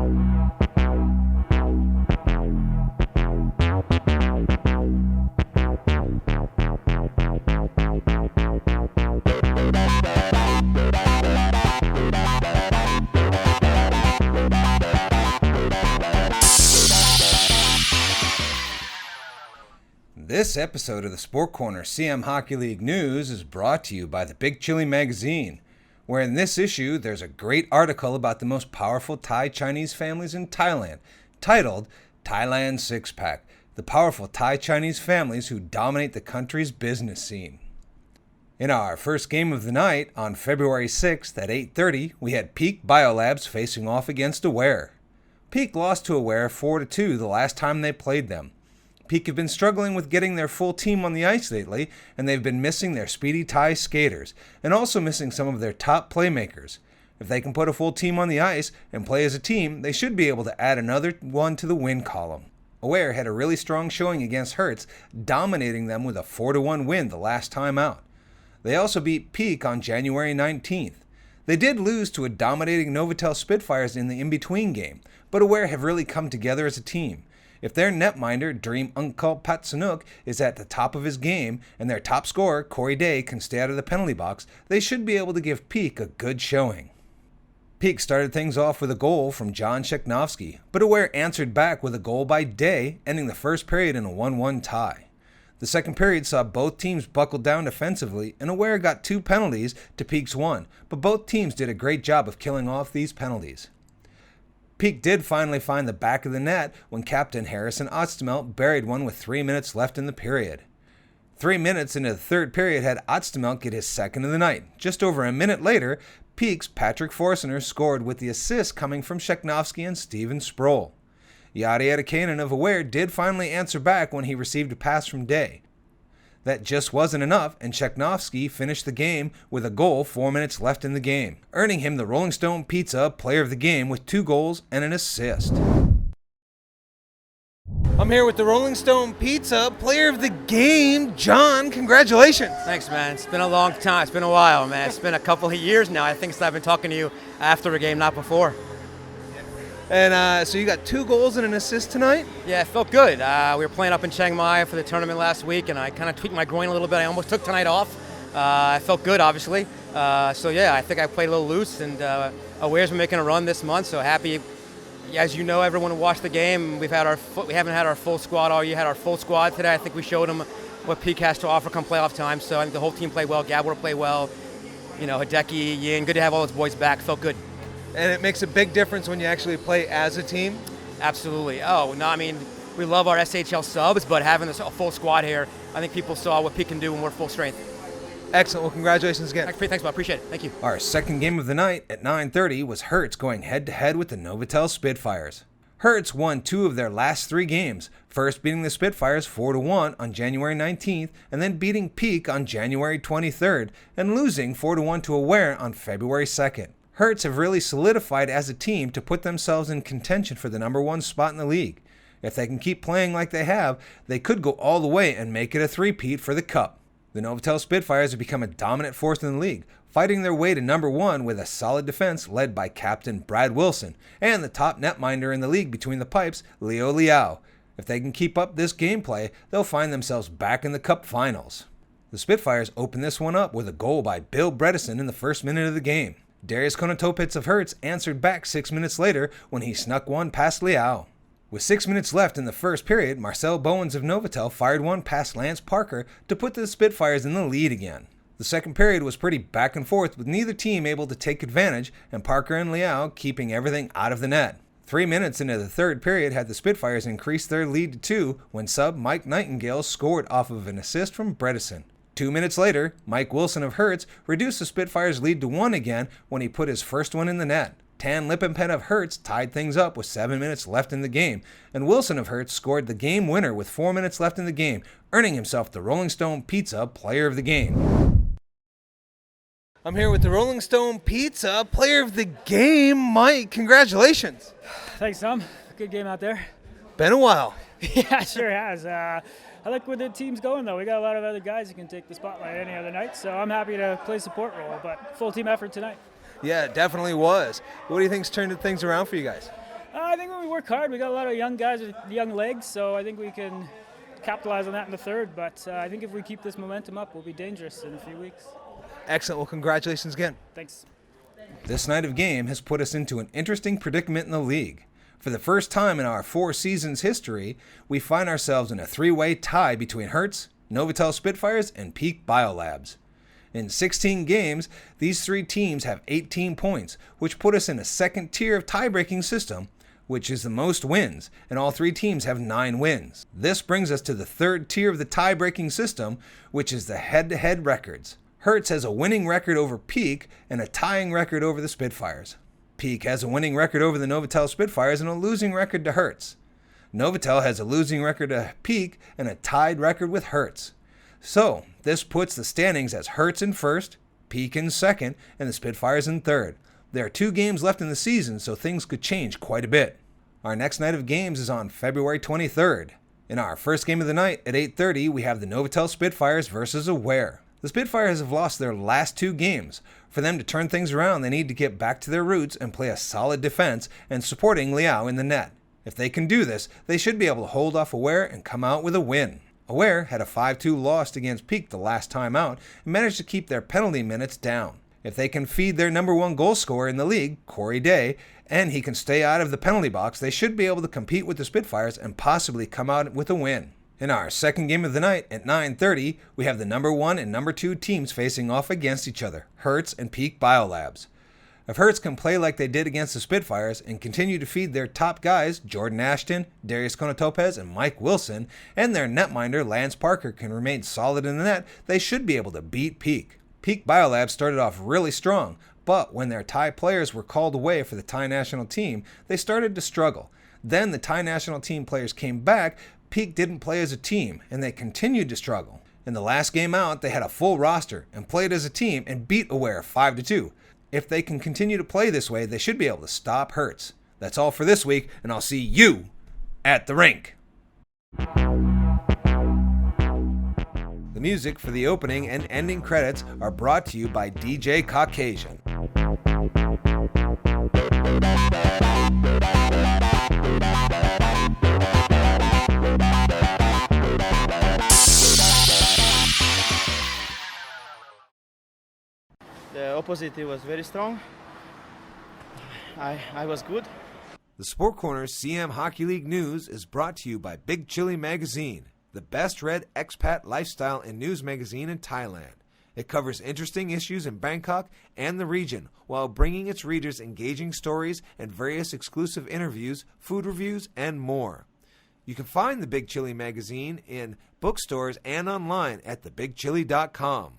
This episode of the Sport Corner Siam Hockey League News is brought to you by the Big Chili magazine, where in this issue there's a great article about the most powerful Thai Chinese families in Thailand, titled Thailand Six-Pack, the powerful Thai Chinese families who dominate the country's business scene. In our first game of the night, on February 6th at 8:30, we had PEAK Biolabs facing off against Aware. PEAK lost to Aware 4-2 the last time they played them. PEAK have been struggling with getting their full team on the ice lately, and they've been missing their speedy Thai skaters, and also missing some of their top playmakers. If they can put a full team on the ice and play as a team, they should be able to add another one to the win column. Aware had a really strong showing against Hertz, dominating them with a 4-1 win the last time out. They also beat PEAK on January 19th. They did lose to a dominating Novotel Spitfires in the in-between game, but Aware have really come together as a team. If their netminder, Dream Uncle Patsanuk, is at the top of his game, and their top scorer, Corry can stay out of the penalty box, they should be able to give PEAK a good showing. PEAK started things off with a goal from John Schachnovsky, but Aware answered back with a goal by Day, ending the first period in a 1-1 tie. The second period saw both teams buckle down defensively, and Aware got 2 penalties to PEAK's 1, but both teams did a great job of killing off these penalties. PEAK did finally find the back of the net when Captain Harrison Oztemel buried one with 3 minutes left in the period. 3 minutes into the third period had Oztemel get his second of the night. Just over a minute later, PEAK's Patrick Forstner scored with the assist coming from Schachnovsky and Steven Sproul. Jari Eerikainen of Aware did finally answer back when he received a pass from Day. That just wasn't enough, and Schachnovsky finished the game with a goal 4 minutes left in the game, earning him the Rolling Stone Pizza Player of the Game with 2 goals and an assist. I'm here with the Rolling Stone Pizza Player of the Game, John. Congratulations. Thanks, man. It's been a long time. It's been a while, man. It's been a couple of years now. I think since I've been talking to you after a game, not before. And so you got 2 goals and an assist tonight? Yeah, it felt good. We were playing up in Chiang Mai for the tournament last week, and I kind of tweaked my groin a little bit. I almost took tonight off. I felt good, obviously. So yeah, I think I played a little loose, and Aware's been making a run this month, so happy. As you know, everyone who watched the game, we haven't had our full squad all year. Had our full squad today. I think we showed them what PEAK has to offer come playoff time. So I think the whole team played well. Gabor played well. You know, Hideki, Yin, good to have all those boys back. Felt good. And it makes a big difference when you actually play as a team? Absolutely. Oh, no, I mean, we love our SHL subs, but having this full squad here, I think people saw what PEAK can do when we're full strength. Excellent. Well, congratulations again. Thanks, bud. Appreciate it. Thank you. Our second game of the night at 9:30 was Hertz going head-to-head with the Novotel Spitfires. Hertz won 2 of their last 3 games, first beating the Spitfires 4-1 on January 19th, and then beating PEAK on January 23rd, and losing 4-1 to Aware on February 2nd. Hertz have really solidified as a team to put themselves in contention for the number 1 spot in the league. If they can keep playing like they have, they could go all the way and make it a three-peat for the Cup. The Novotel Spitfires have become a dominant force in the league, fighting their way to number 1 with a solid defense led by Captain Brad Wilson and the top netminder in the league between the pipes, Leo Liao. If they can keep up this gameplay, they'll find themselves back in the Cup finals. The Spitfires opened this one up with a goal by Bill Bredesen in the first minute of the game. Darius Konotopetz of Hertz answered back 6 minutes later when he snuck one past Liao. With 6 minutes left in the first period, Marcel Bouwens of Novotel fired one past Lance Parker to put the Spitfires in the lead again. The second period was pretty back and forth with neither team able to take advantage, and Parker and Liao keeping everything out of the net. 3 minutes into the third period had the Spitfires increased their lead to 2 when sub Mike Nightingale scored off of an assist from Bredesen. 2 minutes later, Mike Wilson of Hertz reduced the Spitfires' lead to 1 again when he put his first one in the net. Tan Limpinphet of Hertz tied things up with 7 minutes left in the game, and Wilson of Hertz scored the game winner with 4 minutes left in the game, earning himself the Rolling Stone Pizza Player of the Game. I'm here with the Rolling Stone Pizza Player of the Game, Mike. Congratulations. Thanks, Tom. Good game out there. Been a while. Yeah, it sure has. I like where the team's going, though. We got a lot of other guys who can take the spotlight any other night, so I'm happy to play support role, but full team effort tonight. Yeah, it definitely was. What do you think's turned things around for you guys? I think when we work hard, we got a lot of young guys with young legs, so I think we can capitalize on that in the third. But I think if we keep this momentum up, we'll be dangerous in a few weeks. Excellent. Well, congratulations again. Thanks. This night of game has put us into an interesting predicament in the league. For the first time in our 4 seasons history, we find ourselves in a 3-way tie between Hertz, Novotel Spitfires, and PEAK Biolabs. In 16 games, these 3 teams have 18 points, which put us in a second tier of tie-breaking system, which is the most wins, and all 3 teams have 9 wins. This brings us to the third tier of the tie-breaking system, which is the head-to-head records. Hertz has a winning record over PEAK and a tying record over the Spitfires. PEAK has a winning record over the Novotel Spitfires and a losing record to Hertz. Novotel has a losing record to PEAK and a tied record with Hertz. So, this puts the standings as Hertz in first, PEAK in second, and the Spitfires in third. There are 2 games left in the season, so things could change quite a bit. Our next night of games is on February 23rd. In our first game of the night at 8:30, we have the Novotel Spitfires versus Aware. The Spitfires have lost their last 2 games. For them to turn things around, they need to get back to their roots and play a solid defense and supporting Liao in the net. If they can do this, they should be able to hold off Aware and come out with a win. Aware had a 5-2 loss against PEAK the last time out and managed to keep their penalty minutes down. If they can feed their number 1 goal scorer in the league, Corry Day, and he can stay out of the penalty box, they should be able to compete with the Spitfires and possibly come out with a win. In our second game of the night at 9:30, we have the number 1 and number 2 teams facing off against each other, Hertz and PEAK Biolabs. If Hertz can play like they did against the Spitfires and continue to feed their top guys, Jordan Ashton, Darius Konotopetz, and Mike Wilson, and their netminder, Lance Parker, can remain solid in the net, they should be able to beat PEAK. PEAK Biolabs started off really strong, but when their Thai players were called away for the Thai national team, they started to struggle. Then the Thai national team players came back. PEAK didn't play as a team, and they continued to struggle. In the last game out, they had a full roster and played as a team and beat Aware 5-2. If they can continue to play this way, they should be able to stop Hertz. That's all for this week, and I'll see you at the rink. The music for the opening and ending credits are brought to you by DJ Caucasian. The opposite was very strong. I was good. The Sport Corner's Siam Hockey League news is brought to you by Big Chili Magazine, the best-read expat lifestyle and news magazine in Thailand. It covers interesting issues in Bangkok and the region while bringing its readers engaging stories and various exclusive interviews, food reviews, and more. You can find the Big Chili Magazine in bookstores and online at thebigchili.com.